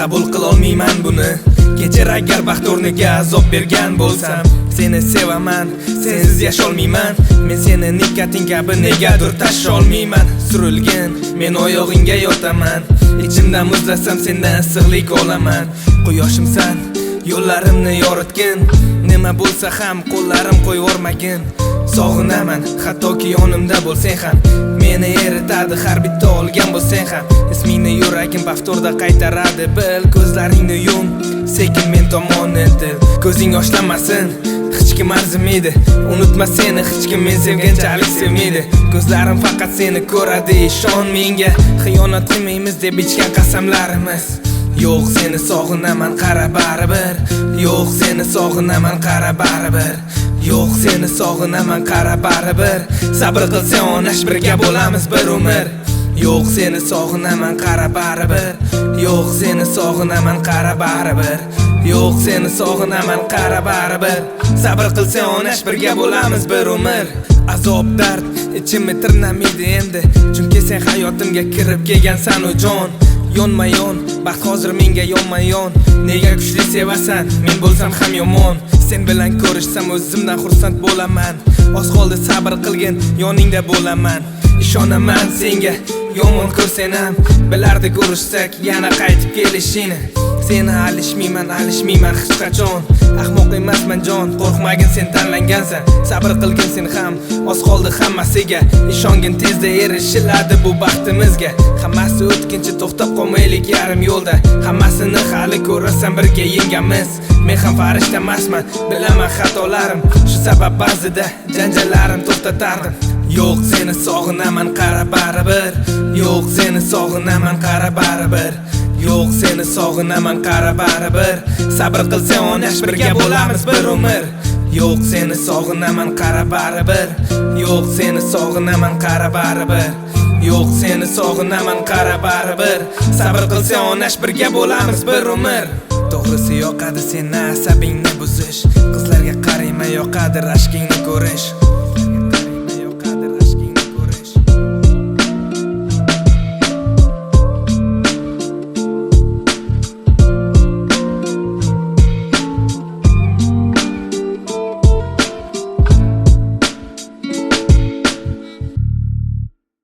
qabul qilolmayman buni. Kechir agar baxt o'rniga azob bergan bo'lsam. Seni sevaman, sensiz yasholmayman. Men seni nikotin kabi negadir tasholmayman. Surilgan, men oyog'ingga yotaman. Ichimdan muzlasam sendan issiqlik olaman. Quyoshimsan, yo'llarimni yoritgin. Nima bo'lsa ham qo'llarim qo'yvormagin. Sog'inaman, hattoki yonimda bo'lsang ham. Meni eritadi har bitta olgan bo'lsang ham. Ismingni yuragim baftorda qaytaradi. Bil, ko'zlaringni yum, sekin men tomon intil. Ko'zing yoshlanmasin, hech kim arzimaydi. Unutma seni, hech kim men sevganchalik sevmaydi. Ko'zlarim faqat seni ko'radi, ishon menga. Xiyonat qilmaymiz deb ichgan qasamlarimiz. Yo'q, seni sog'inaman, qara baribir. Yo'q, seni sog'inaman, qara baribir. Yo'q, seni sog'inaman, qara baribir. Sabr qilsang onash birga bo'lamiz bir umr. Yo'q, seni sog'inaman, qara baribir. Yo'q, seni sog'inaman, qara baribir. Yo'q, seni sog'inaman, qara baribir. Sabr qilsang onash birga bo'lamiz bir umr. Azob dard ichimni tirnamaydi endi, chunki sen hayotimga kirib kelgansan o jon. Yonma yon, baxt hozir menga yonma-yon. Nega kuchli sevasan, men bo'lsam ham yomon. Sen bilan ko'rishsam o'zimdan xursand bo'laman. Oz qoldi, sabr qilgin, yoningda bo'laman. Ishonaman senga, yomon ko'rsang ham bilardik urushsak yana qaytib kelishingni. Seni alishmayman hech qachon. Ahmoq emasman jon, qo'rqmagin, sen tanlangansan. Sabr qilgin sen ham, oz qoldi hammasiga. Ishongin, tezda erishiladi bu baxtimizga. Hammasi o'tkinchi, to'xtab qolmaylik yarim yo'lda. Hammasini hali ko'rasan, birga yengamiz. Men ham farishta emasman, bilaman xatolarim. Shu sabab ba'zida janjallarim to'xtatardim. Yo'q, seni sog'inaman, qara baribir. Yo'q, seni sog'inaman, qara baribir. Yo'q, seni sog'inaman, qara baribir. Sabr qilsang onash birga bo'lamiz bir umr. Yo'q, seni sog'inaman, qara baribir. Yo'q, seni sog'inaman, qara baribir. Yo'q, seni sog'inaman, qara baribir. Sabr qilsang onash birga bo'lamiz bir umr. To'g'risi yoqadi seni asabingni buzish. Qizlarga qarayman, yoqadi rashkingni ko'rish.